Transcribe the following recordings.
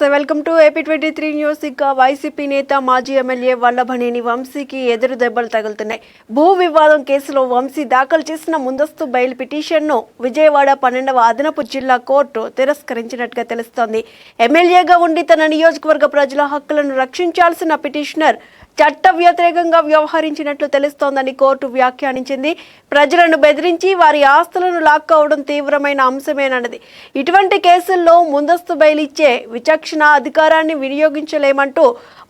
నమస్తే welcome to AP23 news. ఇక YCP నేత మాజీ ఎమ్మెల్యే వల్లభనేని వంశీకి ఎదురు దెబ్బలు తగులుతున్నాయి. భూ వివాదం కేసులో వంశీ దాఖలు చేసిన ముందస్తు బెయిల్ పిటిషన్ను విజయవాడ 12వ అదనపు జిల్లా కోర్టు తిరస్కరించినట్టుగా తెలుస్తోంది. ఎమ్మెల్యేగా ఉండి తన నియోజకవర్గ ప్రజల హక్కులను రక్షించాల్సిన పిటిషనర్ చట్ట వ్యతిరేకంగా వ్యవహరించినట్లు తెలుస్తోందని కోర్టు వ్యాఖ్యానించింది. ప్రజలను బెదిరించి వారి ఆస్తులను లాక్కోవడం తీవ్రమైన అంశమేనన్నది. ఇటువంటి కేసుల్లో ముందస్తు బెయిల్ ఇచ్చే విచక్షణ అధికారాన్ని వినియోగించలేమంటూ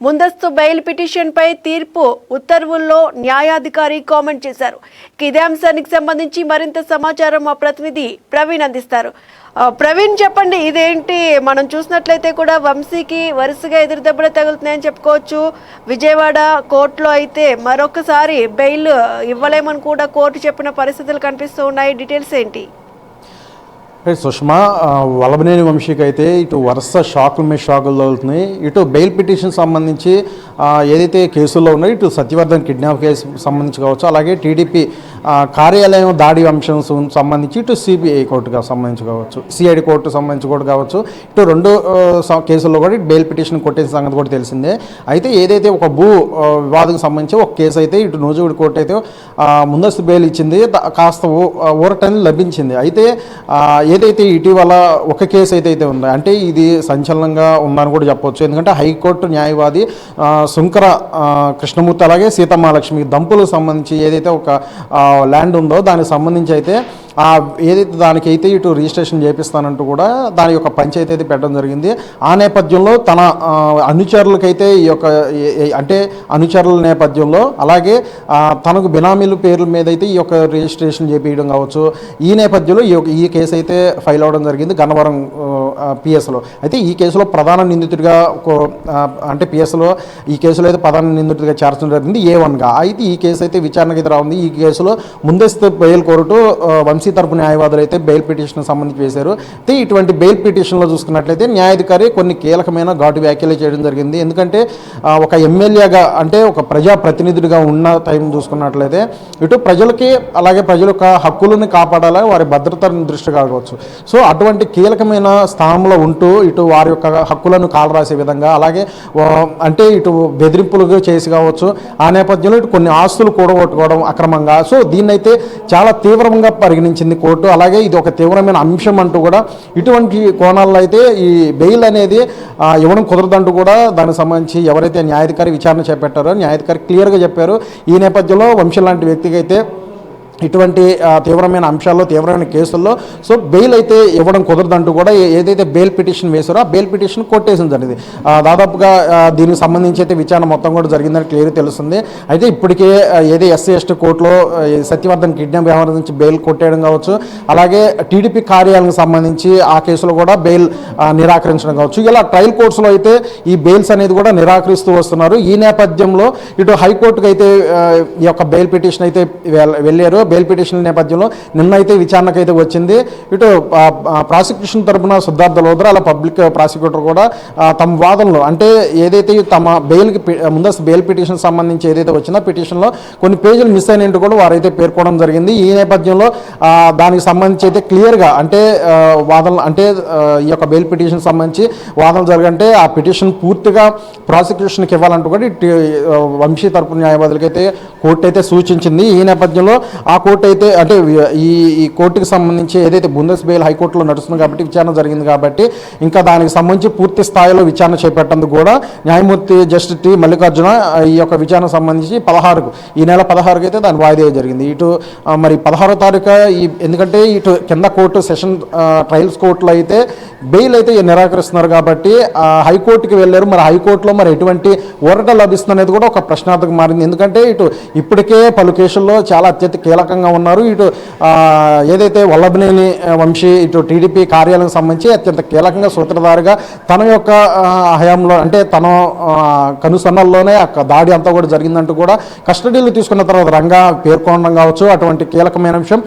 ముందస్తు బెయిల్ పిటిషన్పై తీర్పు ఉత్తర్వుల్లో న్యాయాధికారి కామెంట్ చేశారు. ఇదే అంశానికి సంబంధించి మరింత సమాచారం మా ప్రతినిధి ప్రవీణ్ అందిస్తారు. ప్రవీణ్, చెప్పండి, ఇదేంటి? మనం చూసినట్లయితే కూడా వంశీకి వరుసగా ఎదురు దెబ్బలు తగులుతున్నాయని చెప్పుకోవచ్చు. విజయవాడ కోర్టులో అయితే మరొకసారి బెయిల్ ఇవ్వలేమని కూడా కోర్టు చెప్పిన పరిస్థితులు కనిపిస్తూ ఉన్నాయి. డీటెయిల్స్ ఏంటి? సుష్మా, వల్లభనేని వంశీకి అయితే ఇటు వరుస షాకుల మీద షాకులు తగులుతున్నాయి. ఇటు బెయిల్ పిటిషన్ సంబంధించి ఏదైతే కేసుల్లో ఉన్నాయో, ఇటు సత్యవర్ధన్ కిడ్నాప్ కేసు సంబంధించి కావచ్చు, అలాగే టీడీపీ కార్యాలయం దాడి అంశం సంబంధించి ఇటు సిబిఐ కోర్టుగా సంబంధించి కావచ్చు, సిఐడి కోర్టు సంబంధించి కూడా కావచ్చు, ఇటు రెండు కేసుల్లో కూడా బెయిల్ పిటిషన్ కొట్టేసిన సంగతి కూడా తెలిసిందే. అయితే ఏదైతే ఒక భూ వివాదం సంబంధించి ఒక కేసు అయితే ఇటు నూజివీడు కోర్టు అయితే ముందస్తు బెయిల్ ఇచ్చింది, కాస్త ఊరటని లభించింది. అయితే ఏదైతే ఇటీవల ఒక కేసు అయితే ఉందో, అంటే ఇది సంచలనంగా ఉందని కూడా చెప్పవచ్చు. ఎందుకంటే హైకోర్టు న్యాయవాది శుంకర కృష్ణమూర్తి అలాగే సీతమ్మాలక్ష్మి దంపులకు సంబంధించి ఏదైతే ఒక ల్యాండ్ ఉందో దానికి సంబంధించి అయితే ఏదైతే దానికైతే ఇటు రిజిస్ట్రేషన్ చేపిస్తానంటూ కూడా దాని యొక్క పంచాయతీ అయితే పెట్టడం జరిగింది. ఆ నేపథ్యంలో తన అనుచరులకైతే ఈ యొక్క అంటే అనుచరుల నేపథ్యంలో అలాగే తనకు బినామీల పేర్ల మీద అయితే ఈ యొక్క రిజిస్ట్రేషన్ చేపించడం కావచ్చు, ఈ నేపథ్యంలో ఈ కేసు అయితే ఫైల్ అవ్వడం జరిగింది గన్నవరం పిఎస్లో. అయితే ఈ కేసులో ప్రధాన నిందితుడిగా అంటే పిఎస్లో ఈ కేసులో అయితే ప్రధాన నిందితుడిగా చేర్చడం జరిగింది A1గా. అయితే ఈ కేసు అయితే విచారణకి ఎదురు ఉంది. ఈ కేసులో ముందస్తు బెయిల్ కోర్టు వంశీ తరపు న్యాయవాదులు అయితే బెయిల్ పిటిషన్ సంబంధించి వేశారు. అయితే ఇటువంటి బెయిల్ పిటిషన్లో చూసుకున్నట్లయితే న్యాయాధికారి కొన్ని కీలకమైన ఘాటు వ్యాఖ్యలు చేయడం జరిగింది. ఎందుకంటే ఒక ఎమ్మెల్యేగా అంటే ఒక ప్రజాప్రతినిధుడిగా ఉన్న టైం చూసుకున్నట్లయితే ఇటు ప్రజలకి అలాగే ప్రజల యొక్క హక్కులను కాపాడాలి, వారి భద్రతను దృష్టి కావచ్చు. సో అటువంటి కీలకమైన స్థానంలో ఉంటూ ఇటు వారి యొక్క హక్కులను కాలరాసే విధంగా అలాగే అంటే ఇటు బెదిరింపులు చేసి కావచ్చు, ఆ నేపథ్యంలో ఇటు కొన్ని ఆస్తులు కూడగొట్టుకోవడం అక్రమంగా. సో దీన్నైతే చాలా తీవ్రంగా పరిగణించింది కోర్టు. అలాగే ఇది ఒక తీవ్రమైన అంశం అంటూ కూడా ఇటువంటి కోణాల్లో అయితే ఈ బెయిల్ అనేది ఇవ్వడం కుదరదంటూ కూడా దానికి సంబంధించి ఎవరైతే న్యాయాధికారి విచారణ చేపట్టారో న్యాయాధికారి క్లియర్గా చెప్పారు. ఈ నేపథ్యంలో వంశీ లాంటి వ్యక్తికి అయితే ఇటువంటి తీవ్రమైన అంశాల్లో తీవ్రమైన కేసుల్లో సో బెయిల్ అయితే ఇవ్వడం కుదరదంటూ కూడా ఏదైతే బెయిల్ పిటిషన్ వేశారో ఆ బెయిల్ పిటిషన్ కొట్టేసింది జరిగింది. దాదాపుగా దీనికి సంబంధించి అయితే విచారణ మొత్తం కూడా జరిగిందని క్లియర్గా తెలుస్తుంది. అయితే ఇప్పటికే ఏదో SC/ST కోర్టులో సత్యవర్ధన్ కిడ్నాప్ వ్యవహారం నుంచి బెయిల్ కొట్టేయడం కావచ్చు, అలాగే టీడీపీ కార్యాలయానికి సంబంధించి ఆ కేసులో కూడా బెయిల్ నిరాకరించడం కావచ్చు, ఇలా ట్రయల్ కోర్ట్స్లో అయితే ఈ బెయిల్స్ అనేది కూడా నిరాకరిస్తూ వస్తున్నారు. ఈ నేపథ్యంలో ఇటు హైకోర్టుకు అయితే ఈ యొక్క బెయిల్ పిటిషన్ అయితే వెళ్ళారు. బెయిల్ పిటిషన్ నేపథ్యంలో నిన్నైతే విచారణకు అయితే వచ్చింది. ఇటు ప్రాసిక్యూషన్ తరఫున సిద్ధార్థ లోద్రా అలా పబ్లిక్ ప్రాసిక్యూటర్ కూడా తమ వాదనలో అంటే ఏదైతే తమ బెయిల్కి ముందస్తు బెయిల్ పిటిషన్ సంబంధించి ఏదైతే వచ్చినా పిటిషన్లో కొన్ని పేజీలు మిస్ అయినట్టు కూడా వారైతే పేర్కొనడం జరిగింది. ఈ నేపథ్యంలో దానికి సంబంధించి అయితే క్లియర్గా అంటే వాదనలు అంటే ఈ యొక్క బెయిల్ పిటిషన్ సంబంధించి వాదనలు జరగంటే ఆ పిటిషన్ పూర్తిగా ప్రాసిక్యూషన్కి ఇవ్వాలంటూ కూడా వంశీ తరపు న్యాయవాదులకి అయితే కోర్టు అయితే సూచించింది. ఈ నేపథ్యంలో ఆ కోర్టు అయితే అంటే ఈ కోర్టుకి సంబంధించి ఏదైతే ముందస్తు బెయిల్ హైకోర్టులో నడుస్తుంది కాబట్టి విచారణ జరిగింది కాబట్టి ఇంకా దానికి సంబంధించి పూర్తి స్థాయిలో విచారణ చేపట్టేందుకు కూడా న్యాయమూర్తి జస్టిస్ టి మల్లికార్జున ఈ యొక్క విచారణ సంబంధించి 16కు ఈ నెల 16కి అయితే దాని వాయిదా జరిగింది. ఇటు మరి 16వ తారీఖు ఎందుకంటే ఇటు కింద కోర్టు సెషన్ ట్రయల్స్ కోర్టులో అయితే బెయిల్ అయితే నిరాకరిస్తున్నారు కాబట్టి హైకోర్టుకి వెళ్ళారు. మరి హైకోర్టులో మరి ఎటువంటి ఊరట లభిస్తుంది అనేది కూడా ఒక ప్రశ్నార్థకం మారింది. ఎందుకంటే ఇటు ఇప్పటికే పలు కేసుల్లో చాలా అత్యంత కీలకంగా ఉన్నారు. ఇటు ఏదైతే వల్లభనేని వంశీ ఇటు టీడీపీ కార్యాలయానికి సంబంధించి అత్యంత కీలకంగా సూత్రధారిగా తన యొక్క హయాంలో అంటే తన కనుసన్నల్లోనే దాడి అంతా కూడా జరిగిందంటూ కూడా కస్టడీలో తీసుకున్న తర్వాత రంగా పేర్కొనడం కావచ్చు, అటువంటి కీలకమైన అంశం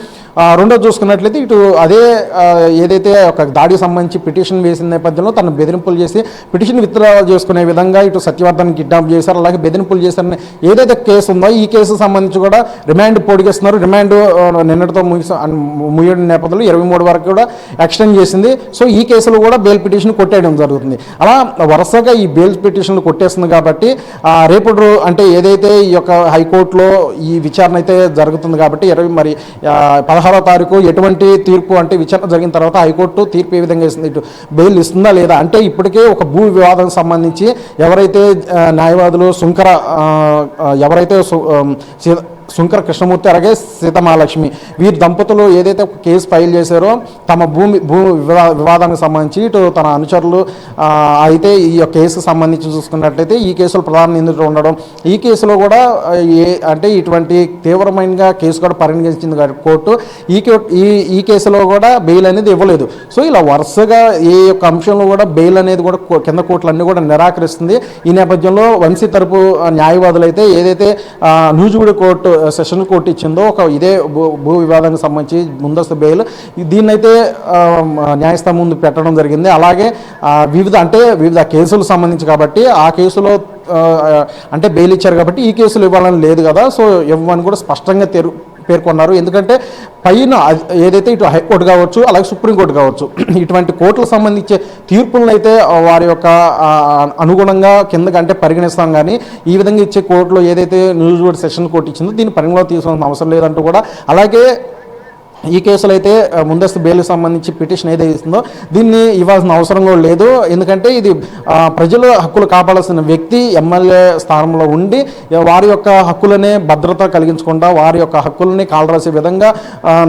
రెండోది చూసుకున్నట్లయితే ఇటు అదే ఏదైతే ఒక దాడికి సంబంధించి పిటిషన్ వేసిన నేపథ్యంలో తను బెదిరింపులు చేసి పిటిషన్ విత్డ్రా చేసుకునే విధంగా ఇటు సత్యవర్ధన్ కిడ్నాప్ చేశారు, అలాగే బెదిరింపులు చేశారని ఏదైతే కేసు ఉందో ఈ కేసు సంబంధించి కూడా రిమాండ్ పొడిగిస్తున్నారు. రిమాండ్ నిన్నటితో ముగియడం నేపథ్యంలో 23 వరకు కూడా ఎక్స్టెండ్ చేసింది. సో ఈ కేసులో కూడా బెయిల్ పిటిషన్ కొట్టేయడం జరుగుతుంది. అలా వరుసగా ఈ బెయిల్ పిటిషన్లు కొట్టేస్తుంది కాబట్టి రేపు అంటే ఏదైతే ఈ యొక్క హైకోర్టులో ఈ విచారణ అయితే జరుగుతుంది కాబట్టి 16వ తారీఖు ఎటువంటి తీర్పు అంటే విచారణ జరిగిన తర్వాత హైకోర్టు తీర్పు ఏ విధంగా ఇస్తుంది, ఇటు బెయిల్ ఇస్తుందా లేదా అంటే ఇప్పటికే ఒక భూ వివాదానికి సంబంధించి ఎవరైతే న్యాయవాదులు ఎవరైతే శుంకర కృష్ణమూర్తి అలాగే సీతమహాలక్ష్మి వీరి దంపతులు ఏదైతే ఒక కేసు ఫైల్ చేశారో తమ భూ వివాదానికి సంబంధించి ఇటు తన అనుచరులు అయితే ఈ కేసుకు సంబంధించి చూసుకున్నట్లయితే ఈ కేసులో ప్రధాన నిందితుడు ఉండడం, ఈ కేసులో కూడా అంటే ఇటువంటి తీవ్రమైన కేసు కూడా పరిగణించింది కోర్టు. ఈ కేసులో కూడా బెయిల్ అనేది ఇవ్వలేదు. సో ఇలా వరుసగా ఏ యొక్క అంశంలో కూడా బెయిల్ అనేది కూడా కింద కోర్టులన్నీ కూడా నిరాకరిస్తుంది. ఈ నేపథ్యంలో వంశీ తరపు న్యాయవాదులు అయితే ఏదైతే నూజివీడు కోర్టు సెషన్ కోర్టు ఇచ్చిందో ఒక ఇదే భూ వివాదానికి సంబంధించి ముందస్తు బెయిల్ దీన్నైతే న్యాయస్థానం ముందు పెట్టడం జరిగింది. అలాగే వివిధ కేసులకు సంబంధించి కాబట్టి ఆ కేసులో అంటే బెయిల్ ఇచ్చారు కాబట్టి ఈ కేసులు ఇవ్వాలని లేదు కదా, సో ఇవ్వమని కూడా స్పష్టంగా పేర్కొన్నారు. ఎందుకంటే పైన ఏదైతే ఇటు హైకోర్టు కావచ్చు అలాగే సుప్రీంకోర్టు కావచ్చు ఇటువంటి కోర్టులకు సంబంధించే తీర్పులను అయితే వారి యొక్క అనుగుణంగా కిందకంటే పరిగణిస్తాం, కానీ ఈ విధంగా ఇచ్చే కోర్టులో ఏదైతే న్యూజివీడ్ సెషన్ కోర్టు ఇచ్చిందో దీన్ని పరిగణలో తీసుకోవాల్సిన అవసరం లేదంటూ కూడా, అలాగే ఈ కేసులో అయితే ముందస్తు బెయిల్కి సంబంధించి పిటిషన్ ఏదైతే ఇస్తుందో దీన్ని ఇవ్వాల్సిన అవసరం కూడా లేదు. ఎందుకంటే ఇది ప్రజల హక్కులు కాపాడాల్సిన వ్యక్తి ఎమ్మెల్యే స్థానంలో ఉండి వారి యొక్క హక్కులనే భద్రత కలిగించకుండా వారి యొక్క హక్కులని కాలరాసే విధంగా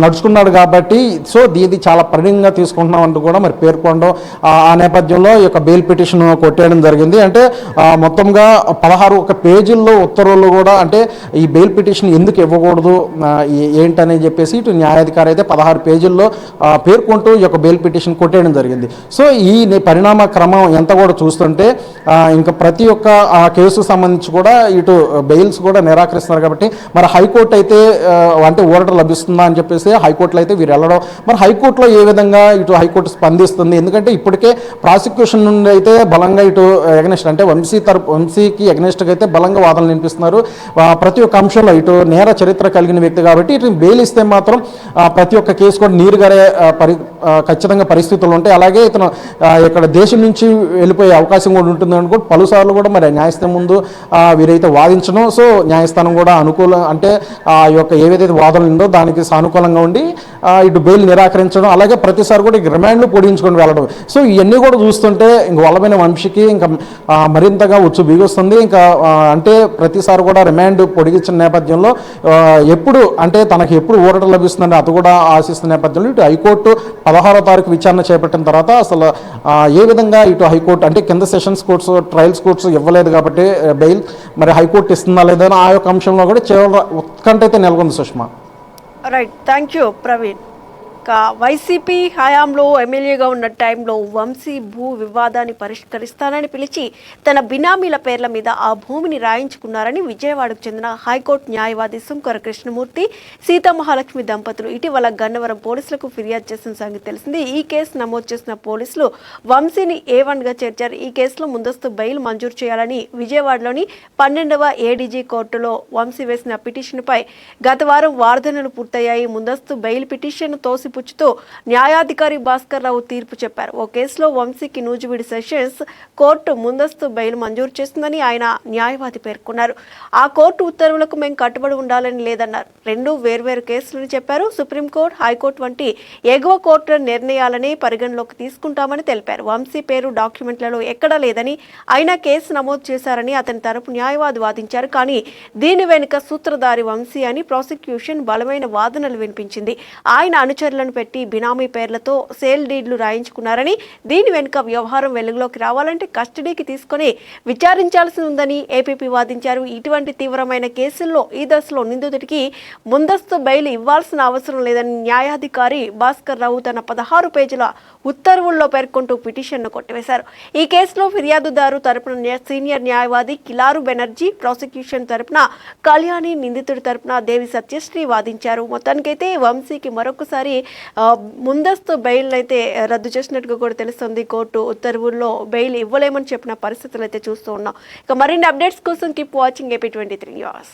నడుచుకున్నాడు కాబట్టి సో దీన్ని చాలా పరిణంగా తీసుకుంటున్నాం అంటూ కూడా మరి పేర్కొనడం, ఆ నేపథ్యంలో ఈ యొక్క బెయిల్ పిటిషన్ కొట్టేయడం జరిగింది. అంటే మొత్తంగా 16 పేజీల్లో ఉత్తర్వులు కూడా అంటే ఈ బెయిల్ పిటిషన్ ఎందుకు ఇవ్వకూడదు ఏంటని చెప్పేసి ఇటు న్యాయాధికారి అయితే 16 పేజీల్లో పేర్కొంటూ ఈ యొక్క బెయిల్ పిటిషన్ కొట్టేయడం జరిగింది. సో ఈ పరిణామ క్రమం ఎంత కూడా చూస్తుంటే ఇంకా ప్రతి ఒక్క కేసుకు సంబంధించి కూడా ఇటు బెయిల్స్ కూడా నిరాకరిస్తున్నారు కాబట్టి మరి హైకోర్టు అయితే అంటే ఓరట లభిస్తుందా అని చెప్పేసి హైకోర్టులో అయితే వీరు వెళ్ళడం, మరి హైకోర్టులో ఏ విధంగా ఇటు హైకోర్టు స్పందిస్తుంది, ఎందుకంటే ఇప్పటికే ప్రాసిక్యూషన్ నుండి అయితే బలంగా ఇటు ఎగనెస్ట్ అంటే వంశీకి ఎగనెస్ట్గా అయితే బలంగా వాదనలు వినిపిస్తున్నారు. ప్రతి ఒక్క అంశంలో ఇటు నేర చరిత్ర కలిగిన వ్యక్తి కాబట్టి ఇటు బెయిల్ ఇస్తే మాత్రం ప్రతి ఒక్క కేసు కూడా నీరుగారే ఖచ్చితంగా పరిస్థితులు ఉంటాయి. అలాగే ఇతను ఇక్కడ దేశం నుంచి వెళ్ళిపోయే అవకాశం కూడా ఉంటుంది అనుకో పలుసార్లు కూడా మరి న్యాయస్థానం ముందు వీరైతే వాదించడం, సో న్యాయస్థానం కూడా అంటే ఆ యొక్క ఏవైతే వాదనలు ఉందో దానికి సానుకూలంగా ఉండి ఇటు బెయిల్ నిరాకరించడం, అలాగే ప్రతిసారి కూడా రిమాండ్లు పొడిగించుకొని వెళ్ళడం. సో ఇవన్నీ కూడా చూస్తుంటే ఇంక వల్లమైన వంశీకి ఇంకా మరింతగా ఉచ్చు బిగుస్తుంది. ఇంకా అంటే ప్రతిసారి కూడా రిమాండ్ పొడిగించిన నేపథ్యంలో ఎప్పుడు అంటే తనకి ఎప్పుడు ఊరట లభిస్తుందంటే అది కూడా ఆశిస్తున్న నేపథ్యంలో ఇటు హైకోర్టు 16వ తారీఖు విచారణ చేపట్టిన తర్వాత అసలు ఏ విధంగా ఇటు హైకోర్టు అంటే కింద సెషన్స్ కోర్ట్స్ ట్రయల్స్ కోర్ట్స్ ఇవ్వలేదు కాబట్టి బెయిల్ మరి హైకోర్టు ఇస్తుందా లేదా ఆ యొక్క అంశంలో కూడా చివరి ఉత్కంఠ అయితే నెలకొంది Sushma. Right, thank you Praveen. YCP హయాంలో ఎమ్మెల్యేగా ఉన్న టైంలో వంశీ భూ వివాదాన్ని పరిష్కరిస్తానని పిలిచి తన బినామీల పేర్ల మీద ఆ భూమిని రాయించుకున్నారని విజయవాడకు చెందిన హైకోర్టు న్యాయవాది శుంకర కృష్ణమూర్తి, సీతమహాలక్ష్మి దంపతులు ఇటీవల గన్నవరం పోలీసులకు ఫిర్యాదు చేసిన సంగతి తెలిసింది. ఈ కేసు నమోదు చేసిన పోలీసులు వంశీని A1గా చేర్చారు. ఈ కేసులో ముందస్తు బెయిల్ మంజూరు చేయాలని విజయవాడలోని 12వ ఏడీజీ కోర్టులో వంశీ వేసిన పిటిషన్పై గత వారం వాదనలు పూర్తయ్యాయి. ముందస్తు బెయిల్ పిటిషన్ తోసి పుచ్చుతూ న్యాయాధికారి భాస్కర్ రావు తీర్పు చెప్పారు. ఓ కేసులో వంశీకి నూజివీడు సెషన్స్ కోర్టు ముందస్తు బెయిల్ మంజూరు చేస్తుందని ఆయన న్యాయవాది పేర్కొన్నారు. ఆ కోర్టు ఉత్తర్వులకు మేము కట్టుబడి ఉండాలని లేదన్నారు. రెండు వేర్వేరు కేసులని చెప్పారు. సుప్రీంకోర్టు, హైకోర్టు వంటి ఎగువ కోర్టుల నిర్ణయాలని పరిగణలోకి తీసుకుంటామని తెలిపారు. వంశీ పేరు డాక్యుమెంట్లలో ఎక్కడా లేదని అయినా కేసు నమోదు చేశారని అతని తరపు న్యాయవాది వాదించారు. కానీ దీని వెనుక సూత్రధారి వంశీ అని ప్రాసిక్యూషన్ బలమైన వాదనలు వినిపించింది. ఆయన అనుచరుల లాయర్లను పెట్టి బినామీ పేర్లతో సేల్ డీడ్లు రాయించుకున్నారని, దీని వెనుక వ్యవహారం వెలుగులోకి రావాలంటే కస్టడీకి తీసుకొని విచారించాల్సి ఉందని ఏపీపీ వాదించారు. ఇటువంటి తీవ్రమైన కేసుల్లో ఈ దశలో నిందితుడికి ముందస్తు బెయిల్ ఇవ్వాల్సిన అవసరం లేదని న్యాయాధికారి భాస్కర్ రావు తన 16 పేజీల ఉత్తర్వుల్లో పేర్కొంటూ పిటిషన్ను కొట్టివేశారు. ఈ కేసులో ఫిర్యాదుదారు తరపున సీనియర్ న్యాయవాది కిలారు బెనర్జీ, ప్రాసిక్యూషన్ తరపున కళ్యాణి, నిందితుడి తరపున దేవి సత్యశ్రీ వాదించారు. మొత్తానికైతే వంశీకి మరొకసారి ముందస్తు బెయిల్ అయితే రద్దు చేసినట్టుగా కూడా తెలుస్తుంది. కోర్టు ఉత్తర్వుల్లో బెయిల్ ఇవ్వలేమని చెప్పిన పరిస్థితులు అయితే చూస్తూ ఉన్నాం. ఇక మరిన్ని అప్డేట్స్ కోసం కీప్ వాచింగ్ AP23 న్యూస్.